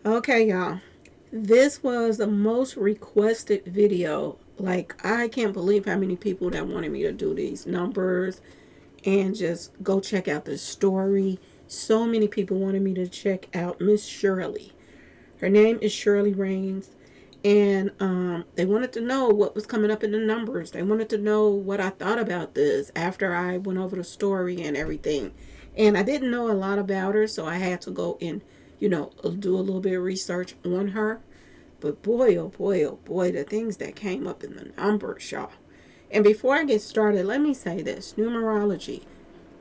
Okay, y'all. This was the most requested video. Like, I can't believe how many people that wanted me to do these numbers and just go check out the story. So many people wanted me to check out Miss Shirley. Her name is Shirley Raines. And they wanted to know what was coming up in the numbers. They wanted to know what I thought about this after I went over the story and everything. And I didn't know a lot about her, so I had to go and, do a little bit of research on her. But boy, oh boy, oh boy, the things that came up in the numbers, y'all. And before I get started, let me say this. Numerology.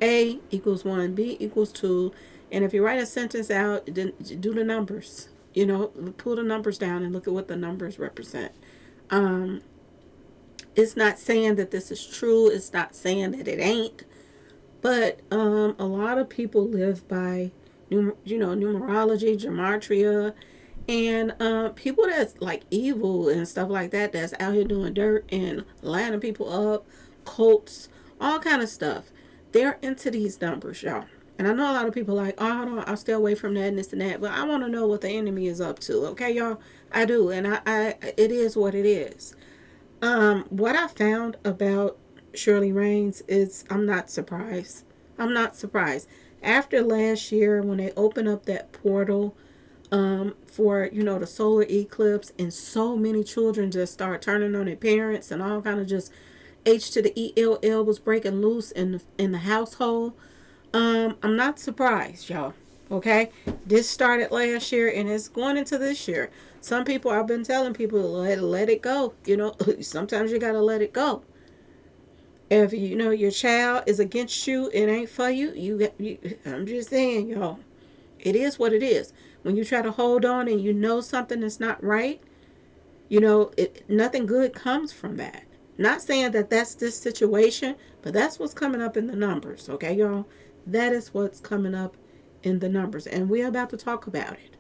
A equals 1, B equals 2. And if you write a sentence out, then do the numbers. Pull the numbers down and look at what the numbers represent. Um, it's not saying that this is true. It's not saying that it ain't. But a lot of people live by, numerology, gematria, and people that's like evil and stuff like that, that's out here doing dirt and lining people up, cults, all kind of stuff. They're into these numbers, y'all. And I know a lot of people are like, oh, no, I'll stay away from that and this and that. But I want to know what the enemy is up to. Okay, y'all? I do. And it is what it is. What I found about Shirley Raines is I'm not surprised. I'm not surprised. After last year, when they opened up that portal for the solar eclipse, and so many children just start turning on their parents, and all kind of just H to the ELL was breaking loose in the household. I'm not surprised, y'all. Okay, this started last year and it's going into this year. Some people, I've been telling people, let it go. Sometimes you gotta let it go. If your child is against you, it ain't for you. I'm just saying, y'all. It is what it is. When you try to hold on and something is not right, nothing good comes from that. Not saying that that's this situation, but that's what's coming up in the numbers, okay, y'all? That is what's coming up in the numbers, and we're about to talk about it.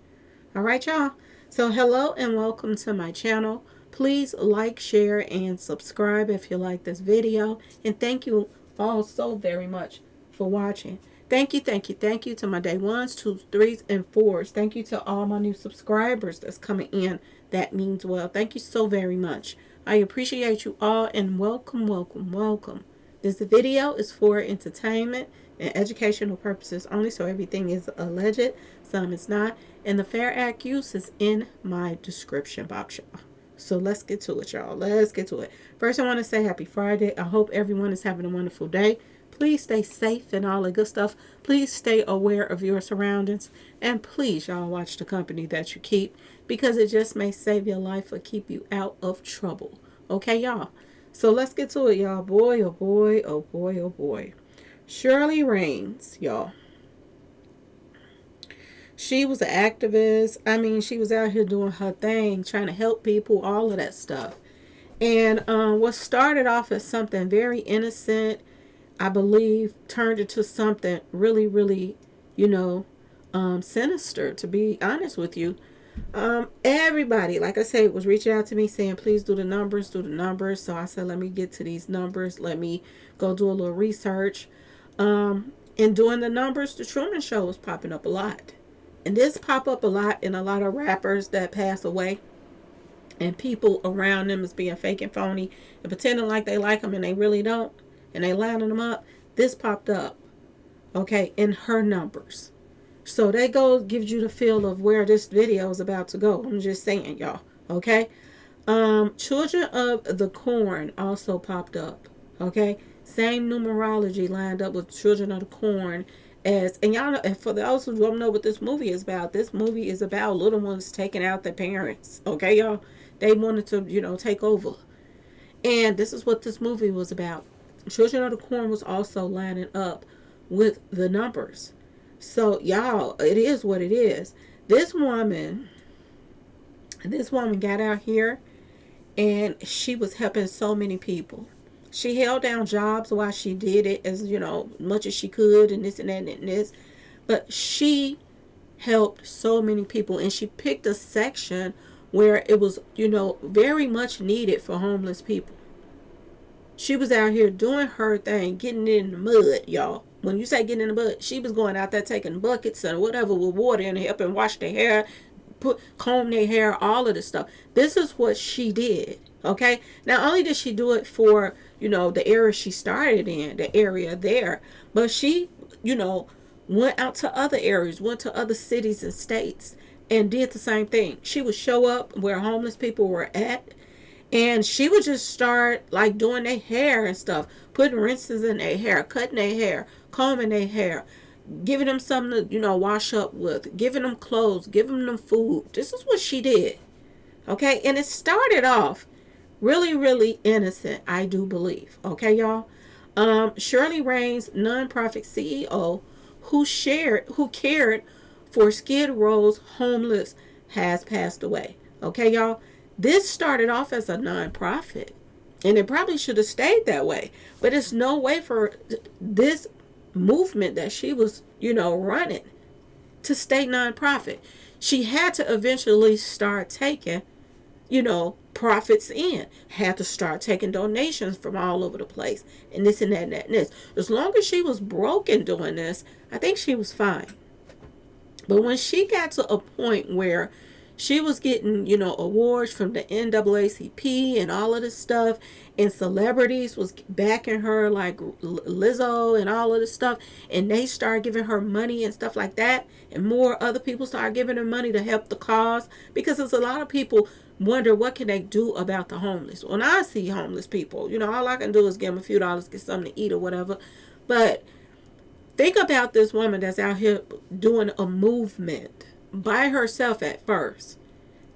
All right, y'all? So, hello and welcome to my channel. Please like, share, and subscribe if you like this video. And thank you all so very much for watching. Thank you, thank you, thank you to my day ones, twos, threes, and fours. Thank you to all my new subscribers that's coming in. That means well. Thank you so very much. I appreciate you all and welcome, welcome, welcome. This video is for entertainment and educational purposes only, so everything is alleged, some is not, and the Fair Act use is in my description box, y'all. So let's get to it, y'all. Let's get to it. First, I want to say happy Friday. I hope everyone is having a wonderful day. Please stay safe and all the good stuff. Please stay aware of your surroundings. And please, y'all, watch the company that you keep, because it just may save your life or keep you out of trouble. Okay, y'all? So let's get to it, y'all. Boy, oh boy, oh boy, oh boy. Shirley Raines, y'all. She was an activist. I mean, she was out here doing her thing, trying to help people, all of that stuff. And what started off as something very innocent, I believe, turned into something really, really, sinister, to be honest with you. Everybody, like I said, was reaching out to me saying, please do the numbers, do the numbers. So I said, let me get to these numbers. Let me go do a little research. In doing the numbers, the Truman Show was popping up a lot. And this pop up a lot in a lot of rappers that pass away. And people around them is being fake and phony and pretending like they like them and they really don't. And they lining them up. This popped up, okay, in her numbers. So that gives you the feel of where this video is about to go. I'm just saying, y'all, okay? Children of the Corn also popped up, okay? Same numerology lined up with Children of the Corn and y'all know, and for those who don't know what this movie is about, this movie is about little ones taking out their parents, okay, y'all? They wanted to, take over. And this is what this movie was about. Children of the Corn was also lining up with the numbers. So, y'all, it is what it is. This woman got out here and she was helping so many people. She held down jobs while she did it, as much as she could, and this and that and this. But she helped so many people, and she picked a section where it was, very much needed for homeless people. She was out here doing her thing, getting in the mud, y'all. When you say getting in the mud, she was going out there taking buckets and whatever with water and helping wash their hair, comb their hair, all of this stuff. This is what she did. Okay. Not only did she do it for, the area she started in, the area there, but she, went out to other areas, went to other cities and states and did the same thing. She would show up where homeless people were at, and she would just start like doing their hair and stuff, putting rinses in their hair, cutting their hair, combing their hair, giving them something to, wash up with, giving them clothes, giving them food. This is what she did. Okay. And it started off really, really innocent, I do believe. Okay, y'all. Shirley Raines, nonprofit CEO, who cared for Skid Row's homeless, has passed away. Okay, y'all. This started off as a nonprofit, and it probably should have stayed that way. But it's no way for this movement that she was, running to stay nonprofit. She had to eventually start taking, profits in, had to start taking donations from all over the place, and this and that and that and this. As long as she was broken doing this, I think she was fine. But when she got to a point where she was getting, awards from the NAACP and all of this stuff, and celebrities was backing her like Lizzo and all of this stuff, and they started giving her money and stuff like that, and more other people started giving her money to help the cause, because there's a lot of people wonder what can they do about the homeless. When I see homeless people, all I can do is give them a few dollars, get something to eat or whatever. But think about this woman that's out here doing a movement by herself at first,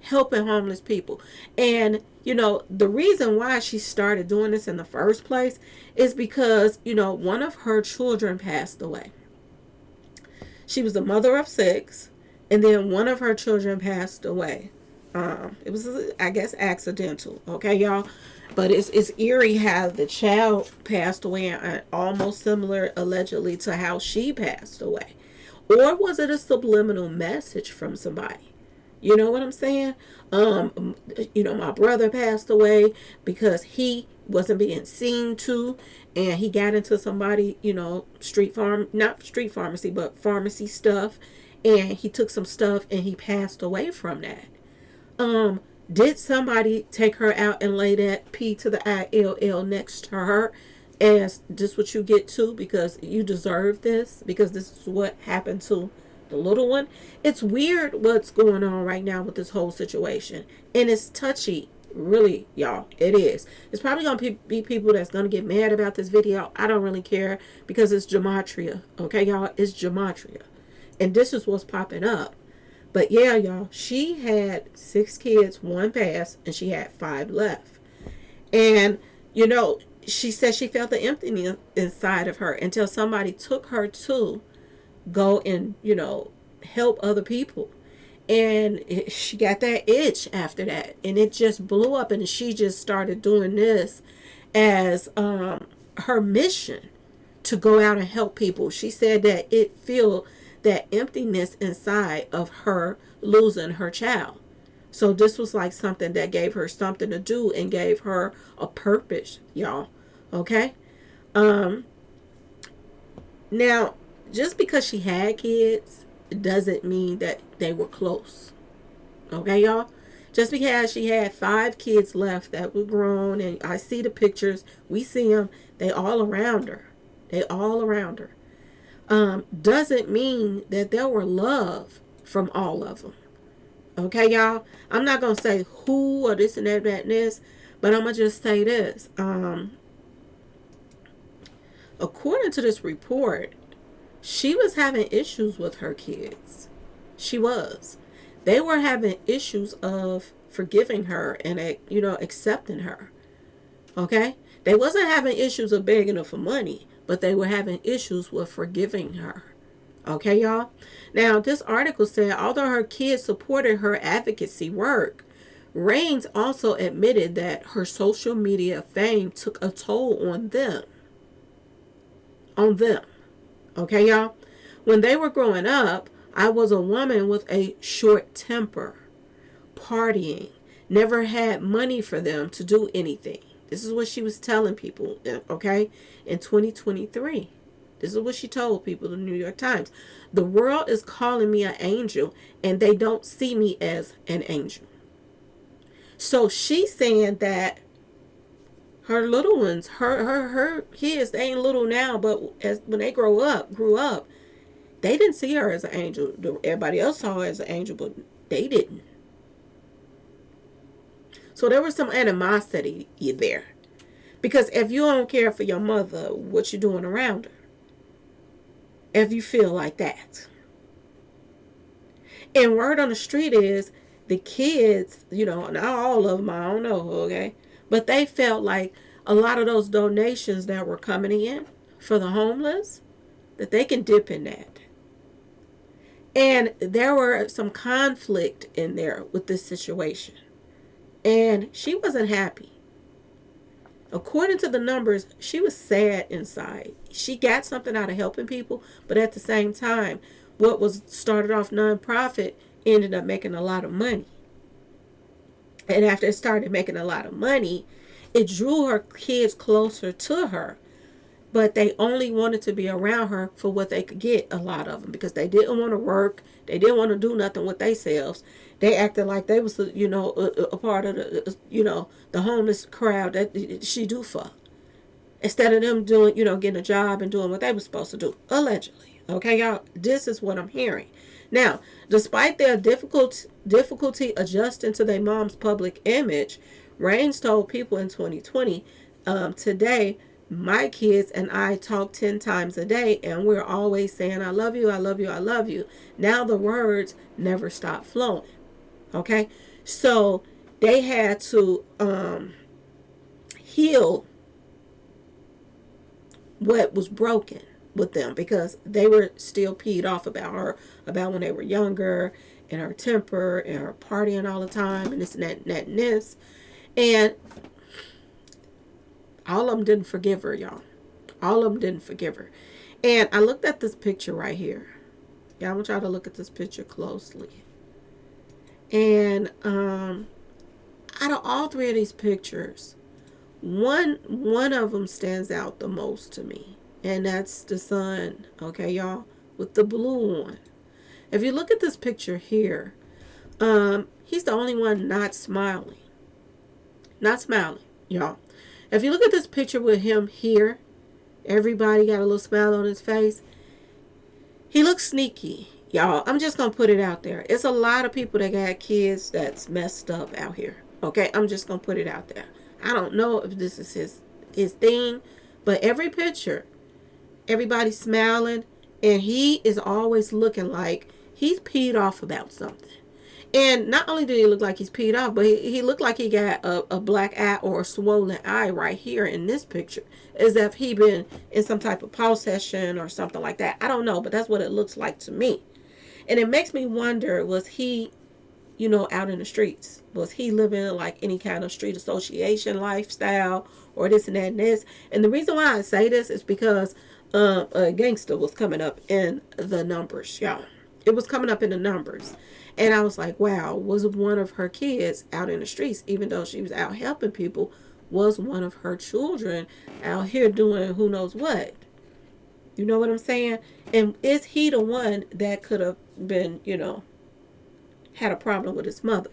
helping homeless people. And, the reason why she started doing this in the first place is because, one of her children passed away. She was the mother of 6, and then one of her children passed away. It was, I guess, accidental. Okay, y'all. But it's eerie how the child passed away, almost similar, allegedly, to how she passed away. Or was it a subliminal message from somebody? You know what I'm saying? My brother passed away because he wasn't being seen to, and he got into somebody, not street pharmacy, but pharmacy stuff, and he took some stuff and he passed away from that. Did somebody take her out and lay that P to the ILL next to her as this what you get to because you deserve this, because this is what happened to the little one? It's weird what's going on right now with this whole situation, and it's touchy, really, y'all. It is. It's probably gonna be people that's gonna get mad about this video. I don't really care, because it's Gematria. Okay, y'all, it's Gematria, and this is what's popping up. But yeah, y'all, she had 6 kids, 1 passed, and she had 5 left. And, she said she felt the emptiness inside of her until somebody took her to go and, help other people. And she got that itch after that. And it just blew up, and she just started doing this as her mission to go out and help people. She said that it filled that emptiness inside of her losing her child. So this was like something that gave her something to do and gave her a purpose, y'all. Okay? Now, just because she had kids doesn't mean that they were close. Okay, y'all? Just because she had 5 kids left that were grown, and I see the pictures, we see them, they all around her. They all around her. Doesn't mean that there were love from all of them. Okay, y'all? I'm not going to say who or this and that and this, but I'm going to just say this. According to this report, she was having issues with her kids. She was. They were having issues of forgiving her and, accepting her. Okay? They wasn't having issues of begging her for money, but they were having issues with forgiving her. Okay, y'all? Now, this article said, although her kids supported her advocacy work, Raines also admitted that her social media fame took a toll on them. Okay, y'all? When they were growing up, I was a woman with a short temper, partying, never had money for them to do anything. This is what she was telling people, okay, in 2023. This is what she told people in the New York Times. The world is calling me an angel, and they don't see me as an angel. So she's saying that her little ones, her kids, they ain't little now, but as when they grew up, they didn't see her as an angel. Everybody else saw her as an angel, but they didn't. So there was some animosity there. Because if you don't care for your mother, what you doing around her? If you feel like that. And word on the street is the kids, not all of them, I don't know, okay? But they felt like a lot of those donations that were coming in for the homeless, that they can dip in that. And there were some conflict in there with this situation. And she wasn't happy. According to the numbers, she was sad inside. She got something out of helping people, but at the same time, what was started off nonprofit ended up making a lot of money. And after it started making a lot of money, it drew her kids closer to her. But they only wanted to be around her for what they could get, a lot of them, because they didn't want to work. They didn't want to do nothing with themselves. They acted like they was, a part of the homeless crowd that she do for. Instead of them doing, getting a job and doing what they were supposed to do, allegedly. Okay, y'all, this is what I'm hearing. Now, despite their difficulty adjusting to their mom's public image, Raines told people in 2020, today, my kids and I talk 10 times a day, and we're always saying, I love you, I love you, I love you. Now the words never stop flowing. Okay? So they had to heal what was broken with them, because they were still peed off about her, about when they were younger, and her temper, and her partying all the time, and this and that and that and this. And all of them didn't forgive her, y'all. All of them didn't forgive her. And I looked at this picture right here. Yeah, I want y'all to look at this picture closely. And out of all three of these pictures, one of them stands out the most to me. And that's the son, okay, y'all, with the blue on. If you look at this picture here, he's the only one not smiling. Not smiling, y'all. If you look at this picture with him here, everybody got a little smile on his face. He looks sneaky, y'all. I'm just going to put it out there. It's a lot of people that got kids that's messed up out here. Okay, I'm just going to put it out there. I don't know if this is his thing, but every picture, everybody's smiling, and he is always looking like he's peed off about something. And not only did he look like he's peed off, but he looked like he got a black eye or a swollen eye right here in this picture, as if he been in some type of possession or something like that. I don't know, but that's what it looks like to me. And it makes me wonder, was he, out in the streets? Was he living like any kind of street association lifestyle, or this and that and this? And the reason why I say this is because a gangster was coming up in the numbers, y'all. It was coming up in the numbers. And I was like, wow, was one of her kids out in the streets, even though she was out helping people, was one of her children out here doing who knows what? You know what I'm saying? And is he the one that could have been, had a problem with his mother?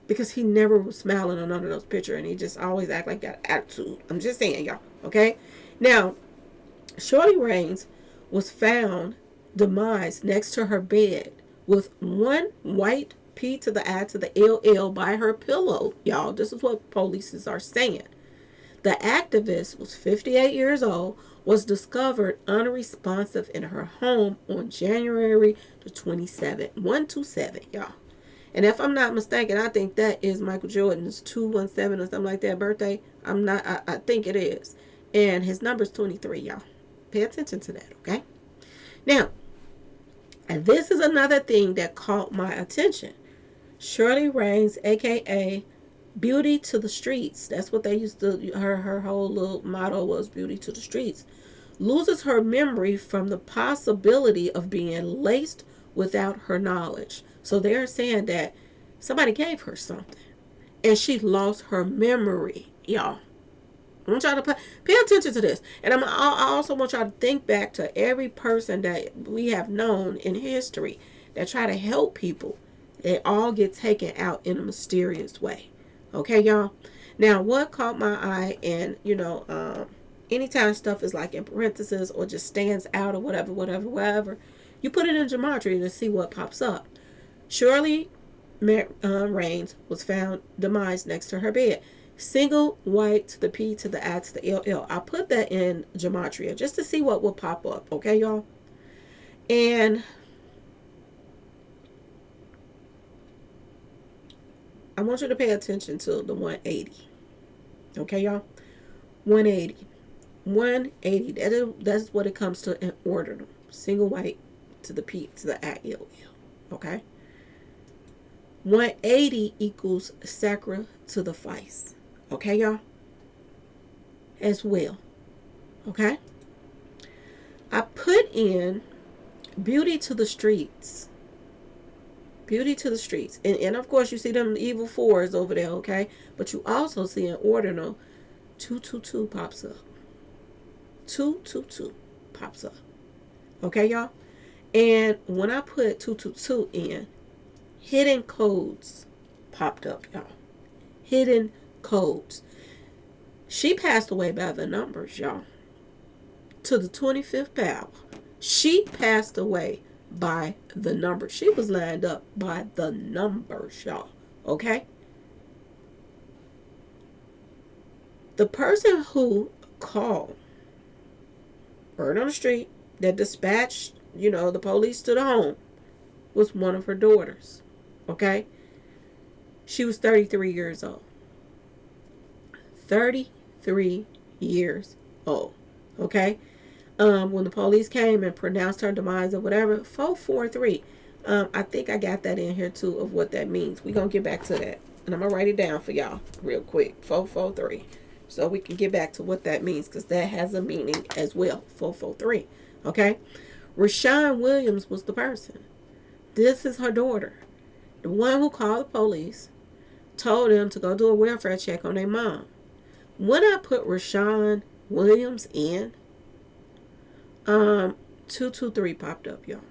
Because he never was smiling on none of those pictures, and he just always act like got attitude. I'm just saying, y'all, okay? Now, Shirley Raines was found demised next to her bed with one white P to the I to the LL by her pillow. Y'all, this is what police are saying. The activist was 58 years old, was discovered unresponsive in her home on January the 27th. 127, y'all. And if I'm not mistaken, I think that is Michael Jordan's 217 or something like that birthday. I think it is. And his number's 23, y'all. Pay attention to that, okay? Now, and this is another thing that caught my attention. Shirley Raines, a.k.a. Beauty to the Streets. That's what they used to, her whole little motto was Beauty to the Streets. Loses her memory from the possibility of being laced without her knowledge. So they're saying that somebody gave her something, and she lost her memory, y'all. I want y'all to pay attention to this. And I also want y'all to think back to every person that we have known in history that try to help people. They all get taken out in a mysterious way. Okay, y'all? Now, what caught my eye, and, anytime stuff is like in parentheses or just stands out or whatever, you put it in Gematria to see what pops up. Shirley Raines was found demised next to her bed. Single white to the P to the I to the LL. I put that in Gematria just to see what will pop up. Okay, y'all? And I want you to pay attention to the 180. Okay, y'all? 180. 180. That's what it comes to in ordinal. Single white to the P to the I, L, L. Okay? 180 equals sacra to the vice. Okay, y'all? As well. Okay? I put in beauty to the streets. Beauty to the streets. And of course, you see them evil fours over there, okay? But you also see an ordinal 222 pops up. 222 pops up. Okay, y'all? And when I put 222 in, hidden codes popped up, y'all. Hidden codes. She passed away by the numbers, y'all. To the 25th power. She passed away by the numbers. She was lined up by the numbers, y'all. Okay? The person who called, word on the street, that dispatched, the police to the home, was one of her daughters. Okay? She was 33 years old. 33 years old. Okay? When the police came and pronounced her demise or whatever, 443. I think I got that in here too of what that means. We're going to get back to that. And I'm going to write it down for y'all real quick. 443. So we can get back to what that means because that has a meaning as well. 443. Okay? Rashawn Williams was the person. This is her daughter. The one who called the police, told them to go do a welfare check on their mom. When I put Rashawn Williams in, 223 popped up, y'all.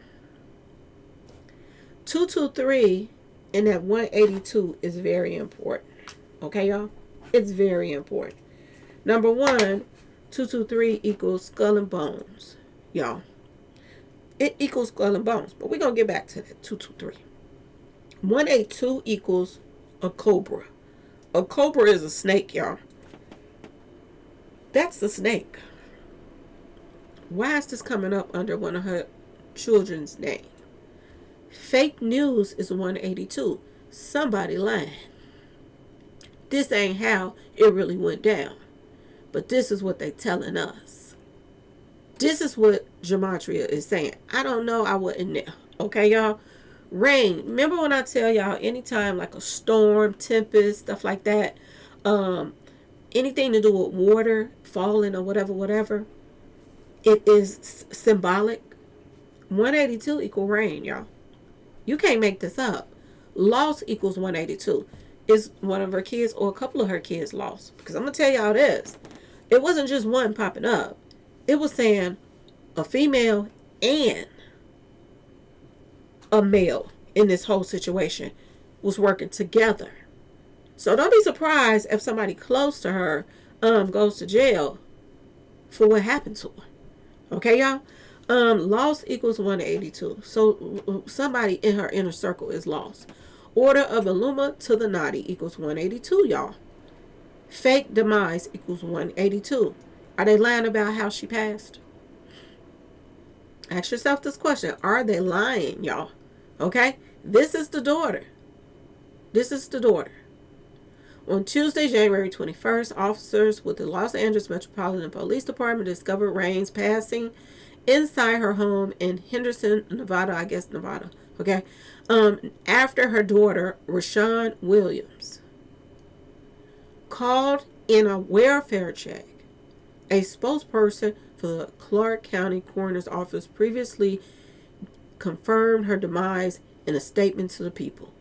223 and that 182 is very important. Okay, y'all? It's very important. Number one, 223 equals skull and bones, y'all. It equals skull and bones, but we're going to get back to that. 223. 182 equals a cobra. A cobra is a snake, y'all. That's the snake. Why is this coming up under one of her children's name? Fake news is 182. Somebody lying. This ain't how it really went down. But this is what they telling us. This is what Gematria is saying. I don't know. I wasn't there. Okay, y'all? Rain. Remember when I tell y'all anytime like a storm, tempest, stuff like that, anything to do with water falling or whatever, it is symbolic. 182 equal rain, y'all. You can't make this up. Loss equals 182. Is one of her kids or a couple of her kids lost? Because I'm going to tell y'all this. It wasn't just one popping up. It was saying a female and a male in this whole situation was working together. So don't be surprised if somebody close to her goes to jail for what happened to her. Okay, y'all? Loss equals 182. So somebody in her inner circle is lost. Order of Illuma to the Naughty equals 182, y'all. Fake demise equals 182. Are they lying about how she passed? Ask yourself this question. Are they lying, y'all? Okay? This is the daughter. This is the daughter. On Tuesday, January 21st, officers with the Los Angeles Metropolitan Police Department discovered Raines passing inside her home in Henderson, Nevada. Nevada. Okay? After her daughter, Rashawn Williams, called in a welfare check. A spokesperson for the Clark County Coroner's Office previously confirmed her demise in a statement to the people.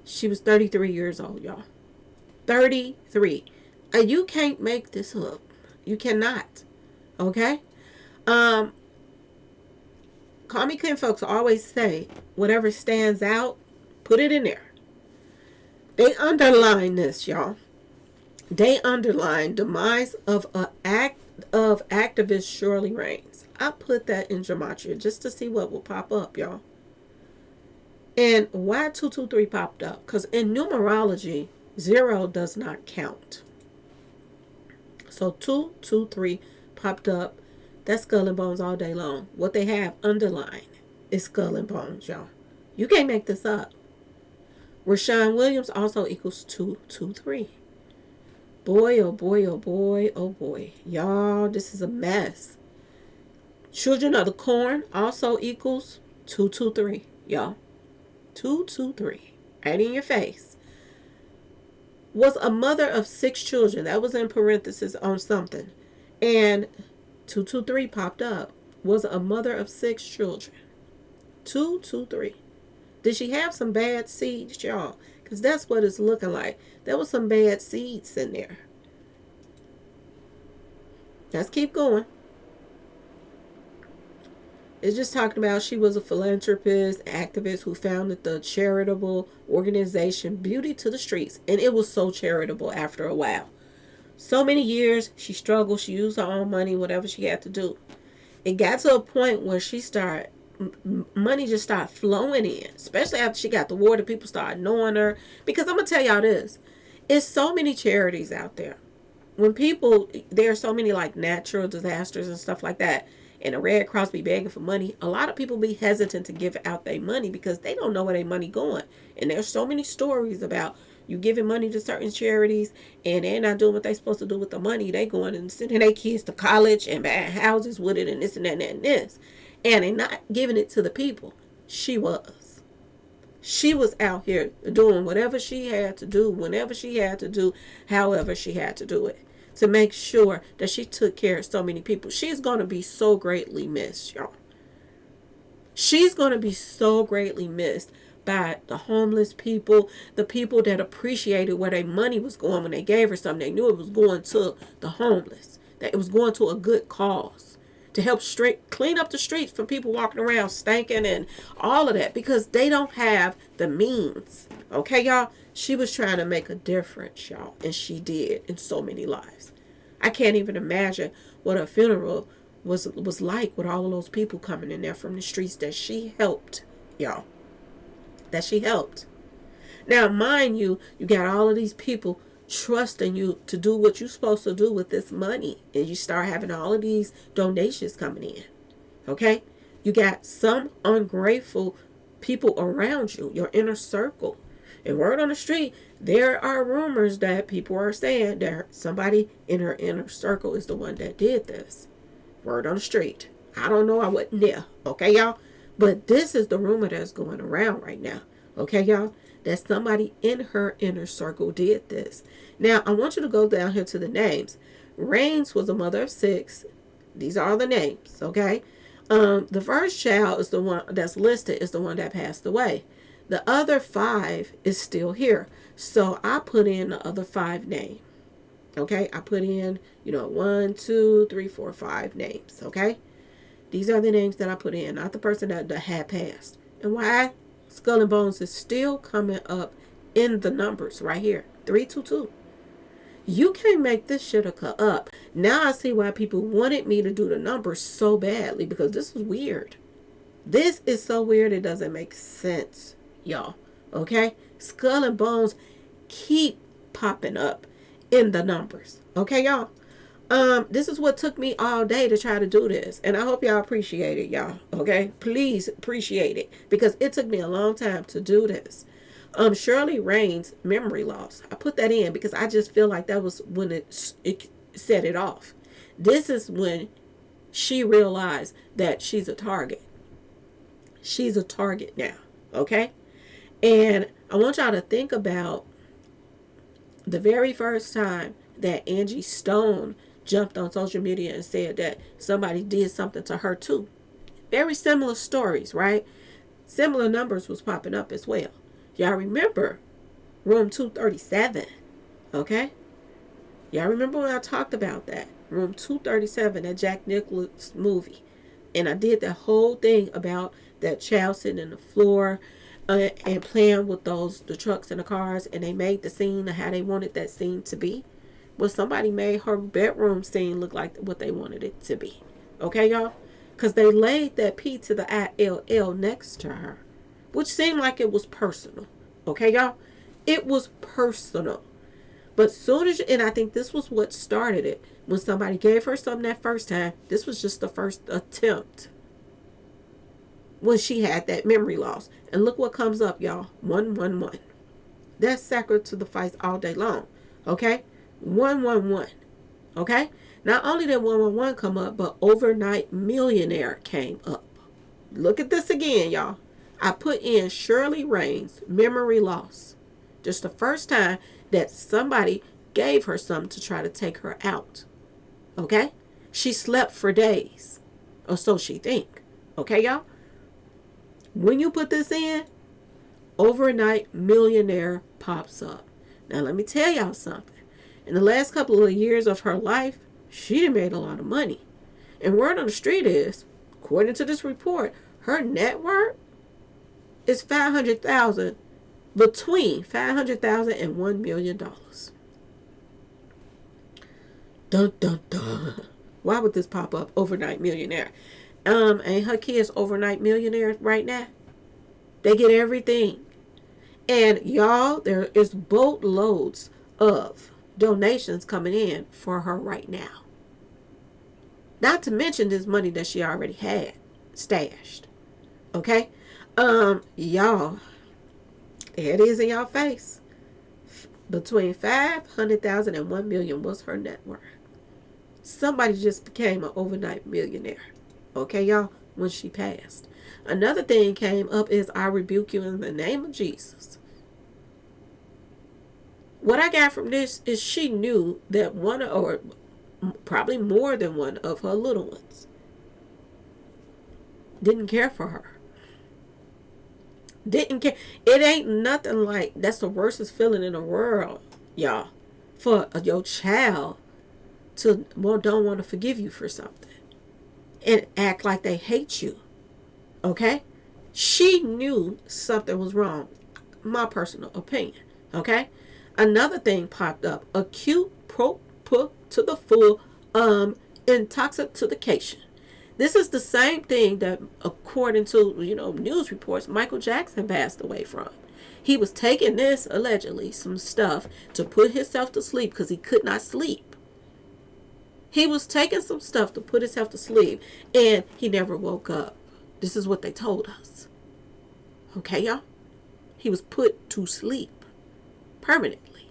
She was 33 years old, y'all. 33. You can't make this up. You cannot. Okay? Um, Call me Ken folks always say, whatever stands out, put it in there. They underline this, y'all. They underline demise of activist Shirley Raines. I put that in Gematria just to see what will pop up, y'all. And why 223 popped up? Because in numerology, 0 does not count. So 223 popped up. That's skull and bones all day long. What they have underlined is skull and bones, y'all. You can't make this up. Rashawn Williams also equals 223. Boy, oh boy, oh boy, oh boy. Y'all, this is a mess. Children of the Corn also equals 223, y'all. 223. Right in your face. Was a mother of 6 children. That was in parentheses on something. And 223 popped up. Was a mother of 6 children. 223. Did she have some bad seeds, y'all? Because that's what it's looking like. There was some bad seeds in there. Let's keep going. It's just talking about she was a philanthropist, activist who founded the charitable organization Beauty to the Streets. And it was so charitable after a while. So many years, she struggled. She used her own money, whatever she had to do. It got to a point where she started, money just started flowing in. Especially after she got the award, people started knowing her. Because I'm going to tell y'all this. It's so many charities out there. When people, there are so many like natural disasters and stuff like that. And the Red Cross be begging for money. A lot of people be hesitant to give out their money because they don't know where their money going. And there's so many stories about you giving money to certain charities and they're not doing what they're supposed to do with the money. They going and sending their kids to college and buying houses with it and this and that and this. And they're not giving it to the people. She was. She was out here doing whatever she had to do, whenever she had to do, however she had to do it. To make sure that she took care of so many people. She's going to be so greatly missed, y'all. She's going to be so greatly missed by the homeless people, the people that appreciated where their money was going when they gave her something. They knew it was going to the homeless, that it was going to a good cause, to help clean up the streets from people walking around stinking and all of that, because they don't have the means. Okay, y'all? She was trying to make a difference, y'all, and she did in so many lives. I can't even imagine what her funeral was like with all of those people coming in there from the streets that she helped, y'all. That she helped. Now, mind you, you got all of these people trusting you to do what you're supposed to do with this money, and you start having all of these donations coming in. Okay? You got some ungrateful people around you, your inner circle. And word on the street, there are rumors that people are saying that somebody in her inner circle is the one that did this. Word on the street. I don't know. I wasn't there. Okay, y'all? But this is the rumor that's going around right now. Okay, y'all? That somebody in her inner circle did this. Now, I want you to go down here to the names. Raines was a mother of 6. These are the names, okay? The first child is the one that's listed, is the one that passed away. The other 5 is still here. So I put in the other 5 names. Okay, I put in, 1, 2, 3, 4, 5 names. Okay, these are the names that I put in, not the person that had passed. And why? Skull and Bones is still coming up in the numbers right here, 322. You can't make this shit up. Now I see why people wanted me to do the numbers so badly, because this is weird. This is so weird it doesn't make sense, y'all. Okay? Skull and Bones keep popping up in the numbers. Okay, y'all? This is what took me all day to try to do this. And I hope y'all appreciate it, y'all. Okay? Please appreciate it. Because it took me a long time to do this. Shirley Raines' memory loss. I put that in because I just feel like that was when it set it off. This is when she realized that she's a target. She's a target now. Okay? And I want y'all to think about the very first time that Angie Stone jumped on social media and said that somebody did something to her too. Very similar stories, right? Similar numbers was popping up as well. Y'all remember room 237, okay? Y'all remember when I talked about that? room 237, that Jack Nicklaus movie. And I did that whole thing about that child sitting in the floor and playing with the trucks and the cars. And they made the scene of how they wanted that scene to be. Well, somebody made her bedroom scene look like what they wanted it to be. Okay, y'all? Because they laid that P to the ILL next to her, which seemed like it was personal. Okay, y'all? It was personal. But soon as, and I think this was what started it, when somebody gave her something that first time, this was just the first attempt when she had that memory loss. And look what comes up, y'all. 111. That's sacred to the fights all day long. Okay? 111. Okay? Not only did 111 come up, but overnight millionaire came up. Look at this again, y'all. I put in Shirley Raines, memory loss. Just the first time that somebody gave her something to try to take her out. Okay? She slept for days. Or so she think. Okay, y'all? When you put this in, overnight millionaire pops up. Now, let me tell y'all something. In the last couple of years of her life, she made a lot of money. And word on the street is, according to this report, her net worth is $500,000, between $500,000 and $1 million. Dun dun dun. Why would this pop up? Overnight millionaire. Ain't her kids overnight millionaires right now? They get everything. And y'all, there is boatloads of donations coming in for her right now. Not to mention this money that she already had stashed. Okay? Y'all, there it is in y'all face. Between $500,000 and $1 million was her net worth. Somebody just became an overnight millionaire. Okay, y'all, when she passed. Another thing came up is, I rebuke you in the name of Jesus. What I got from this is she knew that one, or probably more than one of her little ones, didn't care for her. Didn't care. It ain't nothing like, that's the worstest feeling in the world, y'all, for your child to don't want to forgive you for something and act like they hate you. Okay? She knew something was wrong. My personal opinion. Okay? Another thing popped up. Acute to the full intoxication. This is the same thing that, according to, news reports, Michael Jackson passed away from. He was taking this, allegedly, some stuff to put himself to sleep because he could not sleep. He was taking some stuff to put himself to sleep, and he never woke up. This is what they told us. Okay, y'all? He was put to sleep permanently.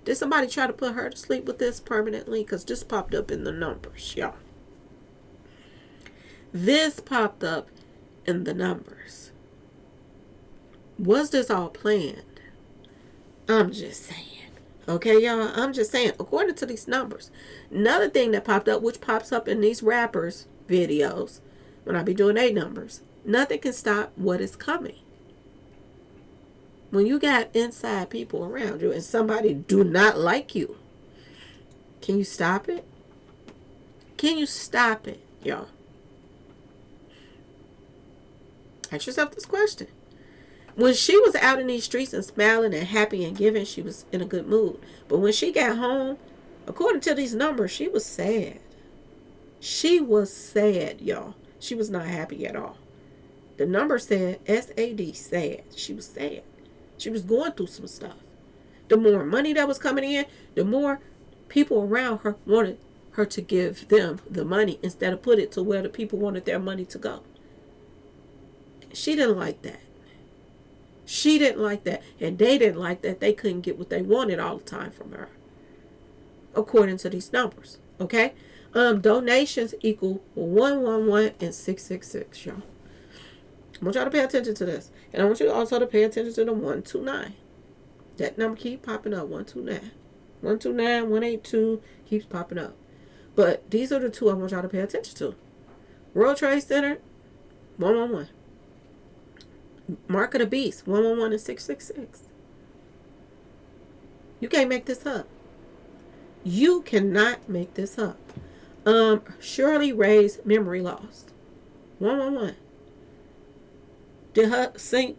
Did somebody try to put her to sleep with this permanently? Because this popped up in the numbers, y'all. This popped up in the numbers. Was this all planned? I'm just saying. Okay, y'all? I'm just saying. According to these numbers. Another thing that popped up, which pops up in these rappers' videos, when I be doing their numbers, nothing can stop what is coming. When you got inside people around you and somebody do not like you, can you stop it? Can you stop it, y'all? Ask yourself this question. When she was out in these streets and smiling and happy and giving, she was in a good mood. But when she got home, according to these numbers, she was sad. She was sad, y'all. She was not happy at all. The number said SAD, sad. She was sad. She was going through some stuff. The more money that was coming in, the more people around her wanted her to give them the money instead of put it to where the people wanted their money to go. She didn't like that. She didn't like that. And they didn't like that. They couldn't get what they wanted all the time from her. According to these numbers. Okay? Donations equal 111 and 666, y'all. I want y'all to pay attention to this. And I want you also to pay attention to the 129. That number keep popping up. 129. 129, 182 keeps popping up. But these are the two I want y'all to pay attention to. World Trade Center, 111. Mark of the Beast, 111 and 666. You can't make this up. You cannot make this up. Shirley Raines memory loss. 111. Did her sink?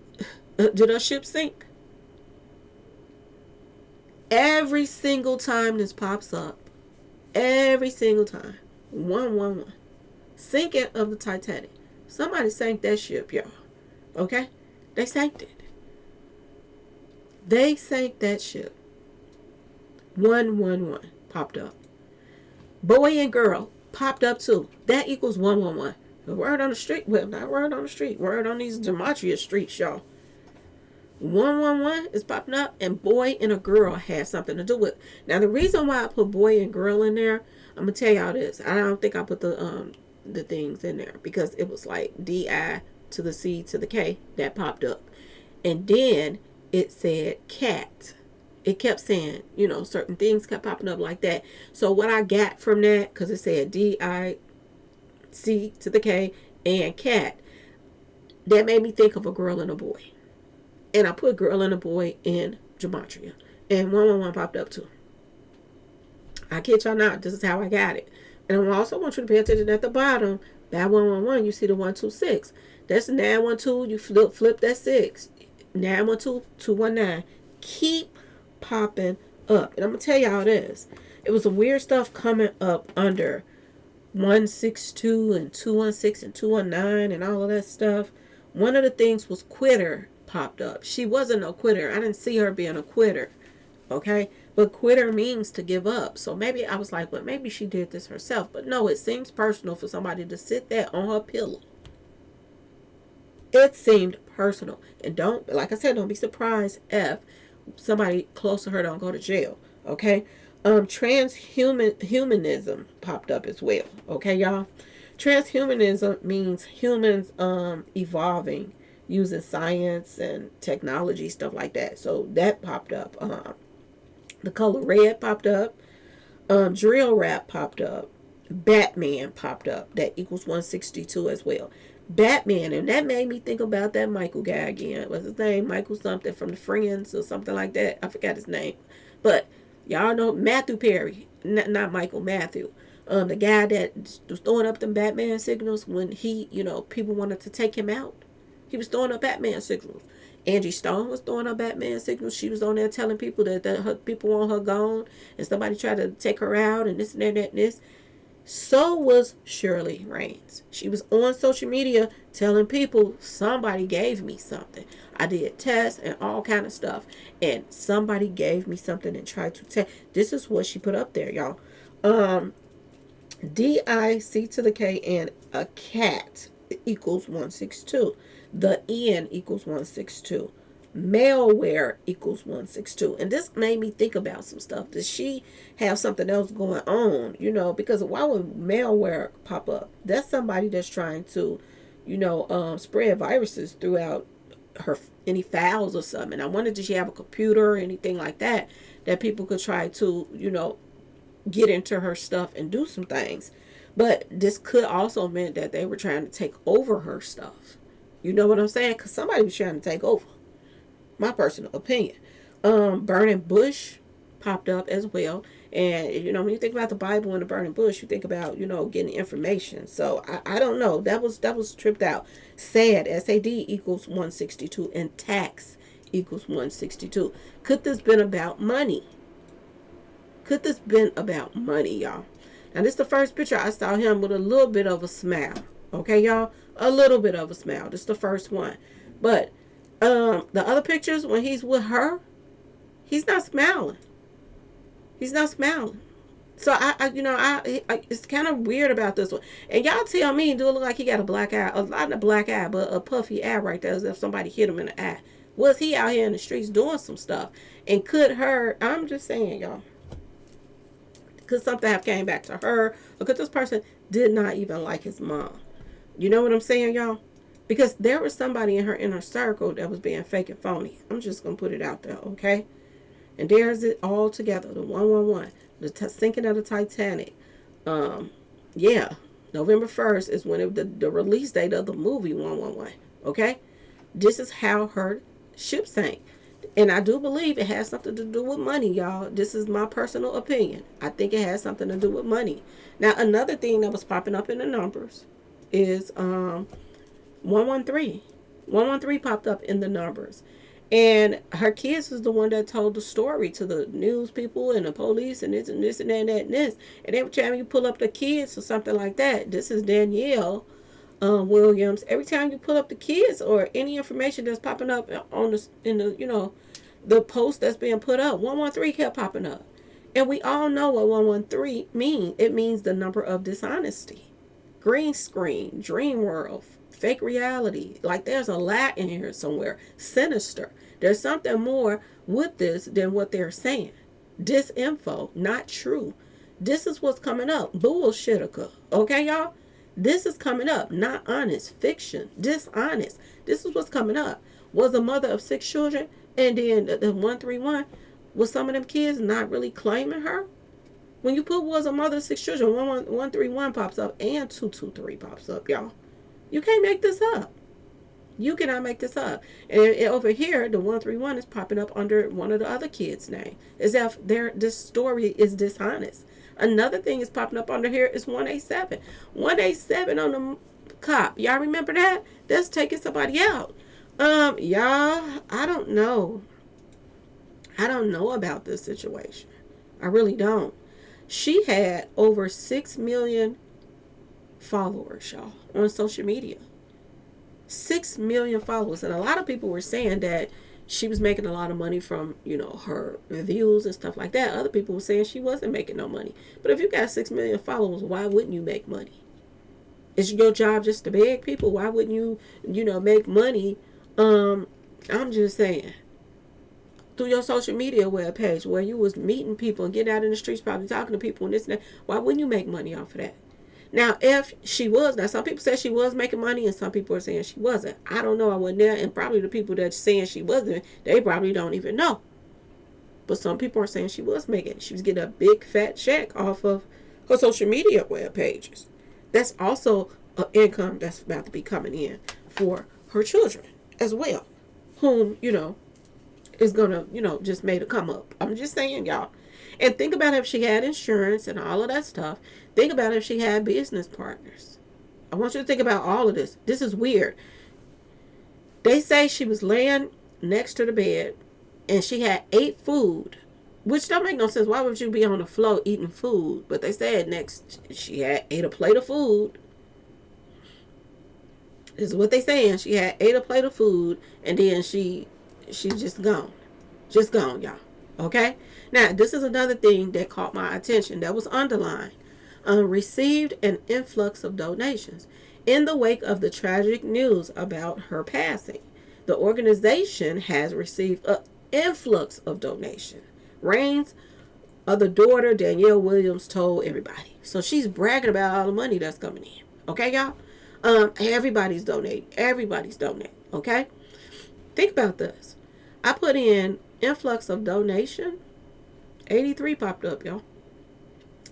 Did her ship sink? Every single time this pops up, every single time, 111. Sinking of the Titanic. Somebody sank that ship, y'all. Okay? They sank it. They sank that ship. 111 popped up. Boy and girl popped up too. That equals 111. The word on the street, well, not word on the street, word on these Gematria streets, y'all. 111 is popping up, and boy and a girl has something to do with it. Now, the reason why I put boy and girl in there, I'm gonna tell y'all this. I don't think I put the things in there because it was like DI to the C to the K that popped up, and then it said cat. It kept saying, certain things kept popping up like that. So what I got from that, because it said DIC to the K and cat, that made me think of a girl and a boy. And I put girl and a boy in Gematria. And 111 popped up too. I kid y'all not. This is how I got it. And I also want you to pay attention at the bottom. That 111, you see the 126. That's 912. You flip that 6. 912, 219. Keep popping up. And I'm going to tell y'all this. It was some weird stuff coming up under 162 and 216 and 219 and all of that stuff. One of the things was quitter popped up. She wasn't a quitter. I didn't see her being a quitter. Okay? But quitter means to give up. So maybe I was like, well, maybe she did this herself. But no, it seems personal for somebody to sit there on her pillow. It seemed personal. And don't, like I said, don't be surprised if somebody close to her don't go to jail. Okay? Transhumanism popped up as well. Okay, y'all? Transhumanism means humans evolving using science and technology, stuff like that. So that popped up. The color red popped up. Drill rap popped up. Batman popped up. That equals 162 as well. Batman, and that made me think about that Michael guy again. What's his name? Michael something from the Friends or something like that. I forgot his name. But y'all know Matthew Perry. Not Michael, Matthew. The guy that was throwing up them Batman signals when he, people wanted to take him out. He was throwing up Batman signals. Angie Stone was throwing up Batman signals. She was on there telling people that her people want her gone, and somebody tried to take her out, and this and that and this. So was Shirley Raines. She was on social media telling people somebody gave me something. I did tests and all kind of stuff, and somebody gave me something and tried to test. This is what she put up there, y'all. DIC to the K and a cat equals 162. The N equals 162. Malware equals 162. And this made me think about some stuff. Does she have something else going on? Because why would malware pop up? That's somebody that's trying to, spread viruses throughout any files or something. I wondered, did she have a computer or anything like that people could try to, get into her stuff and do some things. But this could also mean that they were trying to take over her stuff. You know what I'm saying? Because somebody was trying to take over. My personal opinion. Burning bush popped up as well. And, when you think about the Bible and the burning bush, you think about, getting information. So, I don't know. That was tripped out. SAD, S-A-D equals 162. And tax equals 162. Could this been about money? Could this been about money, y'all? Now, this is the first picture I saw him with a little bit of a smile. Okay, y'all? A little bit of a smile. This is the first one. But the other pictures, when he's with her, he's not smiling. He's not smiling. So, it's kind of weird about this one. And y'all tell me, do it look like he got a black eye? Not a black eye, but a puffy eye right there, as if somebody hit him in the eye. Was he out here in the streets doing some stuff? And could her, I'm just saying, y'all, could something have came back to her? Or could this person did not even like his mom? You know what I'm saying, y'all? Because there was somebody in her inner circle that was being fake and phony. I'm just going to put it out there, okay? And there's it all together. The 111. The sinking of the Titanic. Yeah. November 1st is when the release date of the movie 111. Okay? This is how her ship sank. And I do believe it has something to do with money, y'all. This is my personal opinion. I think it has something to do with money. Now, another thing that was popping up in the numbers is 113. 113 popped up in the numbers. And her kids is the one that told the story to the news people and the police and this and this and that and that and this. And every time you pull up the kids or something like that, this is Danielle Williams. Every time you pull up the kids or any information that's popping up on the in the the post that's being put up, 113 kept popping up. And we all know what 113 means. It means the number of dishonesty. Green screen, dream world, fake reality. Like there's a lot in here somewhere. Sinister. There's something more with this than what they're saying. Disinfo, not true. This is what's coming up. Bullshitica. Okay, y'all? This is coming up. Not honest. Fiction. Dishonest. This is what's coming up. Was a mother of 6 children, and then the 131, was some of them kids not really claiming her? When you put was a mother of 6 children, 131 pops up and 223 pops up, y'all. You can't make this up. You cannot make this up. And over here, the 131 is popping up under one of the other kids' name, as if this story is dishonest. Another thing is popping up under here is 187. 187 on the cop. Y'all remember that? That's taking somebody out. Y'all, I don't know. I don't know about this situation. I really don't. She had over 6 million followers, y'all, on social media. 6 million followers. And a lot of people were saying that she was making a lot of money from, her views and stuff like that. Other people were saying she wasn't making no money. But if you got 6 million followers, why wouldn't you make money? Is your job just to beg people? Why wouldn't you, make money? I'm just saying, through your social media webpage where you was meeting people and getting out in the streets, probably talking to people and this and that, why wouldn't you make money off of that? Now, if she was, now some people said she was making money and some people are saying she wasn't. I don't know. I wasn't there. And probably the people that's saying she wasn't, they probably don't even know. But some people are saying she was making. She was getting a big fat check off of her social media web pages. That's also an income that's about to be coming in for her children as well, whom, is going to, just made a come up. I'm just saying, y'all. And think about if she had insurance and all of that stuff. Think about if she had business partners. I want you to think about all of this. This is weird. They say she was laying next to the bed and she had ate food, which don't make no sense. Why would you be on the floor eating food? But they said she had ate a plate of food. This is what they saying. She had ate a plate of food and then she's just gone. Just gone, y'all. Okay? Now, this is another thing that caught my attention that was underlined. Received an influx of donations. In the wake of the tragic news about her passing, the organization has received an influx of donation. Raines, other daughter, Danielle Williams, told everybody. So she's bragging about all the money that's coming in. Okay, y'all? Everybody's donating. Everybody's donating. Okay? Think about this. I put in influx of donation. 83 popped up, y'all.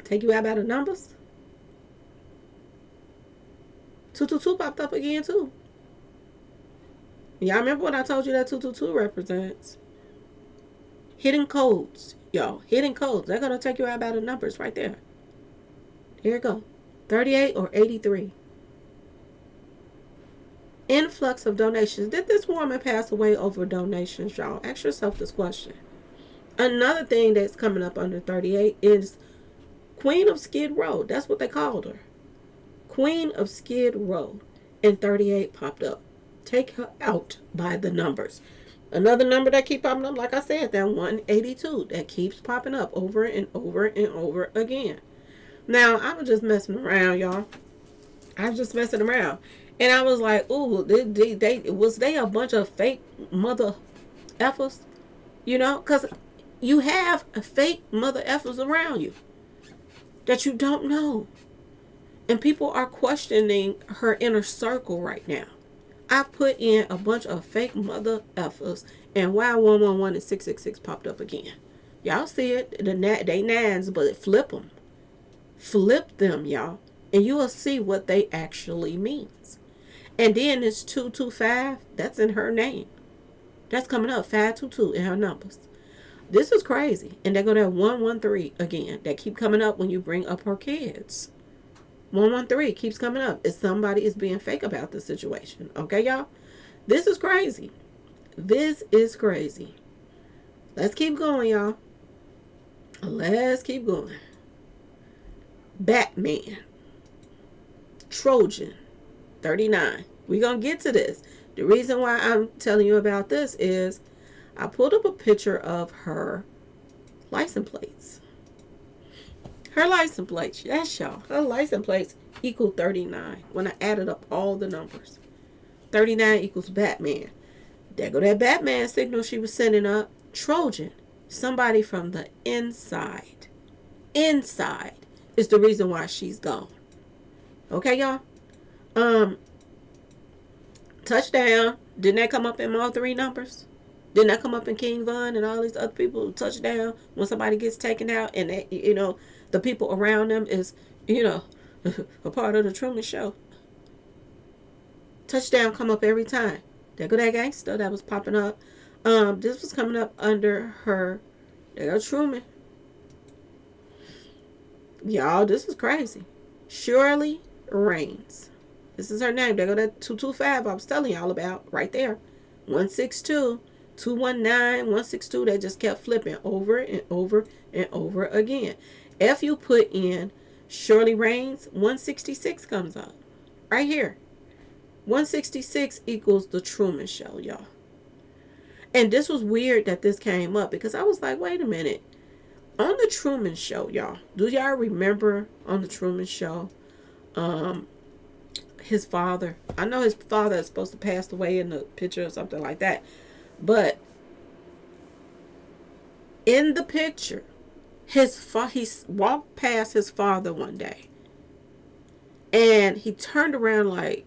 Take you out by the numbers. 222 popped up again, too. Y'all remember what I told you that 222 represents? Hidden codes, y'all. Hidden codes. They're going to take you out by the numbers right there. Here you go. 38 or 83. Influx of donations. Did this woman pass away over donations, y'all? Ask yourself this question. Another thing that's coming up under 38 is Queen of Skid Row. That's what they called her. Queen of Skid Row. And 38 popped up. Take her out by the numbers. Another number that keep popping up, like I said, that 182. That keeps popping up over and over and over again. Now, I was just messing around, y'all. I was just messing around. And I was like, ooh, was they a bunch of fake mother effers? Because you have a fake mother effers around you that you don't know. And people are questioning her inner circle right now. I put in a bunch of fake mother effers, and why 111 and 666 popped up again. Y'all see it? They nines, but flip them. Flip them, y'all. And you will see what they actually means. And then it's 225. That's in her name. That's coming up 522 in her numbers. This is crazy. And they go that 113 again. That keep coming up when you bring up her kids. 113 keeps coming up. If somebody is being fake about the situation. Okay, y'all? This is crazy. This is crazy. Let's keep going, y'all. Let's keep going. Batman. Trojan. 39. We're going to get to this. The reason why I'm telling you about this is I pulled up a picture of her license plates. Her license plates. Yes, y'all. Her license plates equal 39 when I added up all the numbers. 39 equals Batman. There go that Batman signal she was sending up. Trojan. Somebody from the inside. Inside is the reason why she's gone. Okay, y'all? Touchdown. Didn't that come up in all three numbers? Didn't that come up in King Von and all these other people? Touchdown when somebody gets taken out and they, the people around them is, a part of the Truman Show. Touchdown come up every time. There go that gangster that was popping up. This was coming up under her. There go Truman. Y'all, this is crazy. Shirley Raines. This is her name. There go that 225 I was telling y'all about right there. 162, 219, 162. That just kept flipping over and over and over again. If you put in Shirley Raines, 166 comes up. Right here. 166 equals the Truman Show, y'all. And this was weird that this came up because I was like, wait a minute. On the Truman Show, y'all. Do y'all remember on the Truman Show? His father. I know his father is supposed to pass away in the picture or something like that. But in the picture, he walked past his father one day. And he turned around like,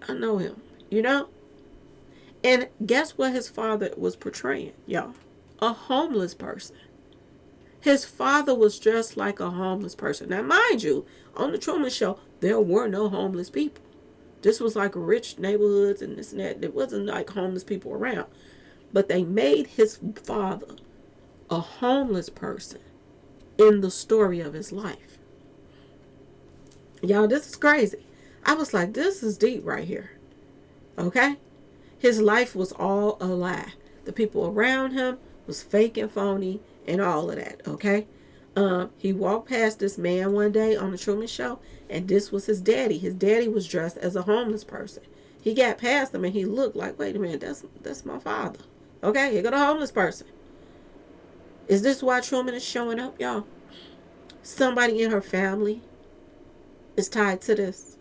I know him, And guess what his father was portraying, y'all? A homeless person. His father was dressed like a homeless person. Now, mind you, on the Truman Show, there were no homeless people. This was like rich neighborhoods and this and that. There wasn't like homeless people around. But they made his father a homeless person in the story of his life. Y'all, this is crazy. I was like, this is deep right here. Okay? His life was all a lie. The people around him was fake and phony and all of that. Okay? He walked past this man one day on the Truman Show, and this was his daddy. His daddy was dressed as a homeless person. He got past him and he looked like, wait a minute, that's my father. Okay, here go the homeless person. Is this why Truman is showing up, y'all? Somebody in her family is tied to this.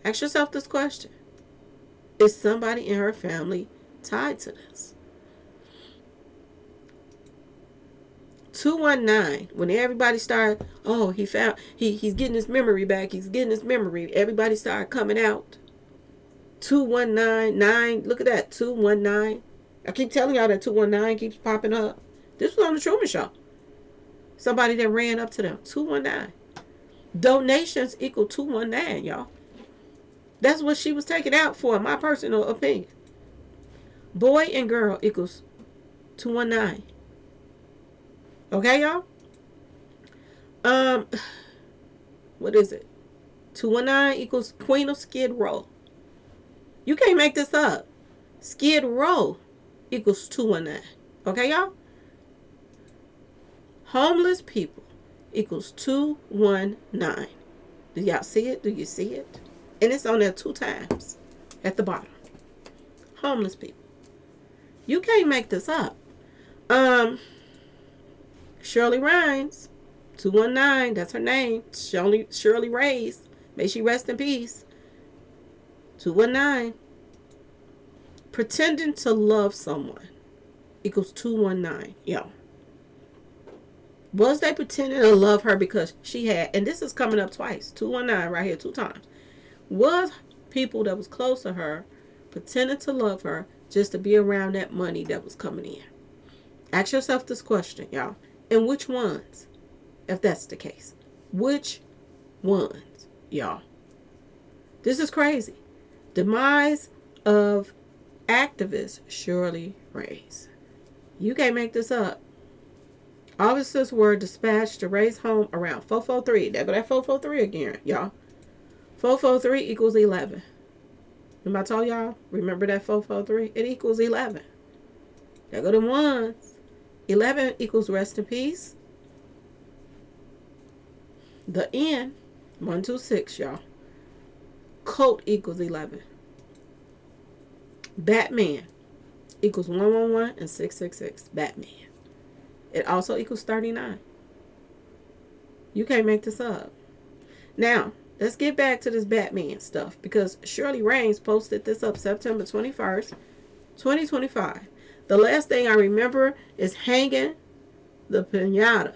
Ask yourself this question. Is somebody in her family tied to this? 219, when everybody started, he's getting his memory back. He's getting his memory. Everybody started coming out. 2199, look at that, 219. I keep telling y'all that 219 keeps popping up. This was on the Truman Show. Somebody that ran up to them, 219. Donations equal 219, y'all. That's what she was taken out for, in my personal opinion. Boy and girl equals 219. Okay, y'all? What is it? 219 equals Queen of Skid Row. You can't make this up. Skid Row equals 219. Okay, y'all? Homeless people equals 219. Do y'all see it? Do you see it? And it's on there 2 times at the bottom. Homeless people. You can't make this up. Shirley Raines, 219, that's her name. Shirley Raines. May she rest in peace. 219. Pretending to love someone equals 219. Yo. Was they pretending to love her because she had, and this is coming up twice, 219 right here, 2 times. Was people that was close to her pretending to love her just to be around that money that was coming in? Ask yourself this question, y'all. And which ones, if that's the case? Which ones, y'all? This is crazy. Demise of activist Shirley Raines. You can't make this up. Officers were dispatched to Ray's home around 4:43. There go that 4:43 again, y'all. 4:43 equals 11. Remember I told y'all? Remember that 4:43? It equals 11. There go the ones. 11 equals rest in peace. The N, 126, y'all. Coat equals 11. Batman equals 111 and 666. Batman. It also equals 39. You can't make this up. Now, let's get back to this Batman stuff, because Shirley Raines posted this up September 21st, 2025. The last thing I remember is hanging the piñata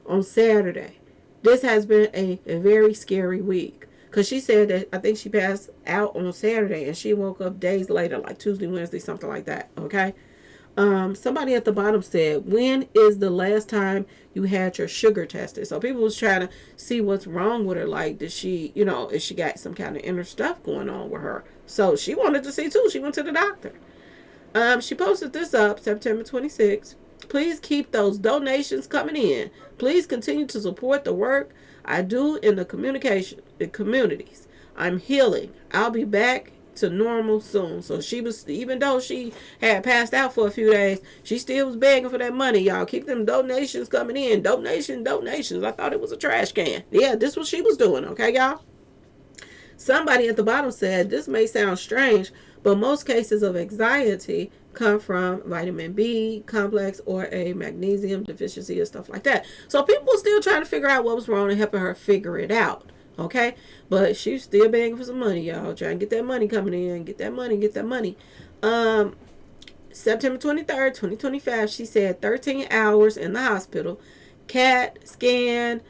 on Saturday. This has been a very scary week, because she said that I think she passed out on Saturday and she woke up days later, like Tuesday, Wednesday, something like that. Okay. Somebody at the bottom said, when is the last time you had your sugar tested? So people was trying to see what's wrong with her. Like, did she, if she got some kind of inner stuff going on with her. So she wanted to see too. She went to the doctor. She posted this up September 26th. Please keep those donations coming in. Please continue to support the work I do in the communities. I'm healing. I'll be back to normal soon. So she was, even though she had passed out for a few days, she still was begging for that money, y'all. Keep them donations coming in. Donations. I thought it was a trash can. Yeah, this is what she was doing, okay, y'all? Somebody at the bottom said, this may sound strange, but most cases of anxiety come from vitamin B complex or a magnesium deficiency or stuff like that. So people were still trying to figure out what was wrong and helping her figure it out. Okay, but she's still begging for some money, y'all. Trying to get that money coming in. Get that money. September 23rd, 2025, she said 13 hours in the hospital. CAT scan,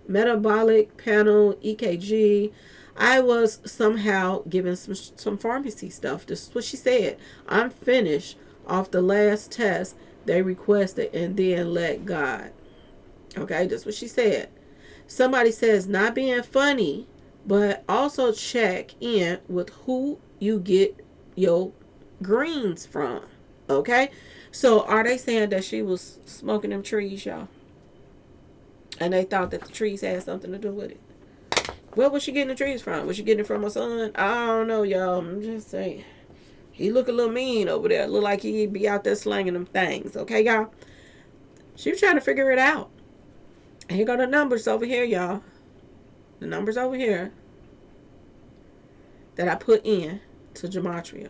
metabolic panel, EKG. I was somehow given some pharmacy stuff. This is what she said. I'm finished off the last test they requested and then let God. Okay, that's what she said. Somebody says, not being funny, but also check in with who you get your greens from. Okay? So are they saying that she was smoking them trees, y'all? And they thought that the trees had something to do with it. Where was she getting the trees from? Was she getting it from her son? I don't know, y'all. I'm just saying. He look a little mean over there. Look like he'd be out there slanging them things. Okay, y'all? She was trying to figure it out. Here go the numbers over here, y'all. The numbers over here that I put in to Gematria.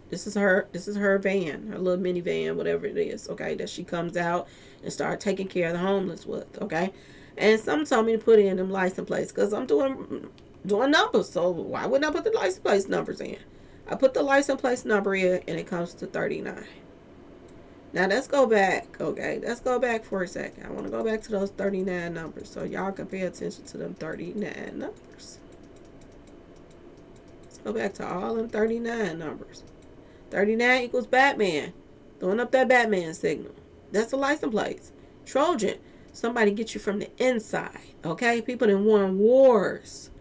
This is her van, her little minivan, whatever it is, okay, that she comes out and start taking care of the homeless with, okay? And some told me to put in them license plates because I'm doing numbers, so why wouldn't I put the license plate numbers in? I put the license plate number in and it comes to 39. Now, let's go back, okay? Let's go back for a second. I want to go back to those 39 numbers so y'all can pay attention to them 39 numbers. Let's go back to all them 39 numbers. 39 equals Batman. Throwing up that Batman signal. That's the license plates. Trojan. Somebody get you from the inside, okay? People that won wars.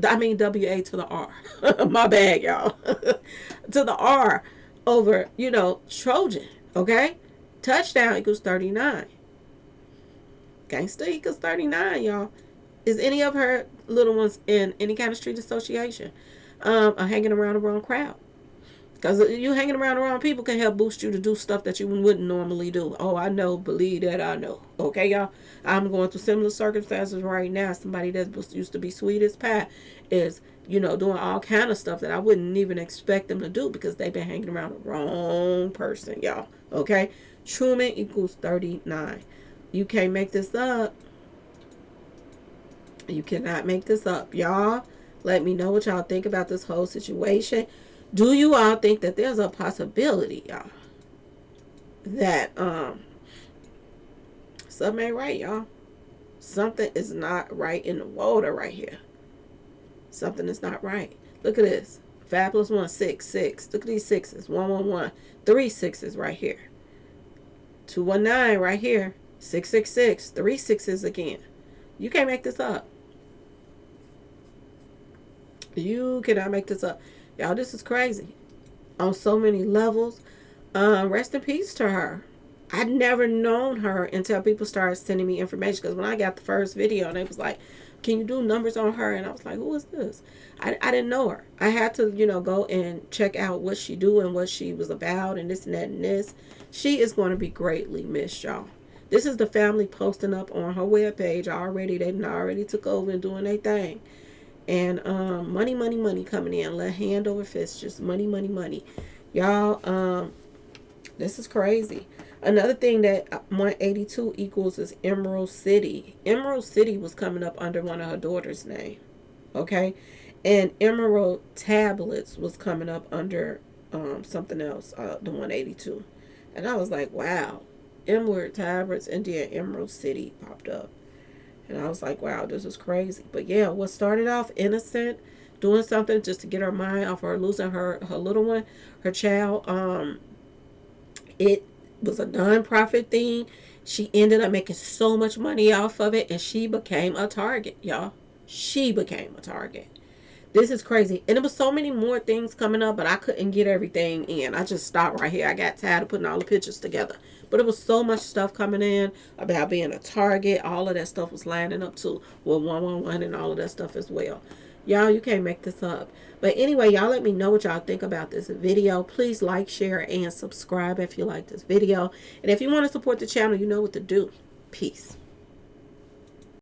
I mean, W-A to the R. My bad, y'all. To the R over, Trojan. Okay? Touchdown equals 39. Gangsta equals 39, y'all. Is any of her little ones in any kind of street association? Are hanging around the wrong crowd? Because you hanging around the wrong people can help boost you to do stuff that you wouldn't normally do. Oh, I know. Believe that I know. Okay, y'all? I'm going through similar circumstances right now. Somebody that used to be sweet as pie is, doing all kind of stuff that I wouldn't even expect them to do because they've been hanging around the wrong person, y'all. Okay? Truman equals 39. You can't make this up. You cannot make this up, y'all. Let me know what y'all think about this whole situation. Do you all think that there's a possibility, y'all, that something ain't right, y'all? Something is not right in the water right here. Something is not right. Look at this. 5 plus 1, 6, 6. Look at these sixes. 1, 1, 1. 3 sixes right here. 2, 1, 9 right here. 6, 6, 6. 3 sixes again. You can't make this up. You cannot make this up. Y'all, this is crazy on so many levels. Rest in peace to her. I'd never known her until people started sending me information. Because when I got the first video, they was like, "Can you do numbers on her?" And I was like, "Who is this?" I didn't know her. I had to, go and check out what she do and what she was about and this and that and this. She is going to be greatly missed, y'all. This is the family posting up on her webpage already. They already took over and doing their thing. And money, money, money coming in. Let hand over fist, just money, money, money. Y'all, this is crazy. Another thing that 182 equals is Emerald City. Emerald City was coming up under one of her daughter's name. Okay? And Emerald Tablets was coming up under something else, the 182. And I was like, wow. Emerald Tablets and then Emerald City popped up. And I was like, wow, this is crazy. But yeah, what started off innocent, doing something just to get her mind off her losing her little one, her child, it was a non-profit thing. She ended up making so much money off of it, and she became a target, y'all. She became a target. This is crazy. And there was so many more things coming up, but I couldn't get everything in. I just stopped right here. I got tired of putting all the pictures together. But it was so much stuff coming in about being a target. All of that stuff was lining up too. Well, 111 and all of that stuff as well. Y'all, you can't make this up. But anyway, y'all let me know what y'all think about this video. Please like, share, and subscribe if you like this video. And if you want to support the channel, you know what to do. Peace.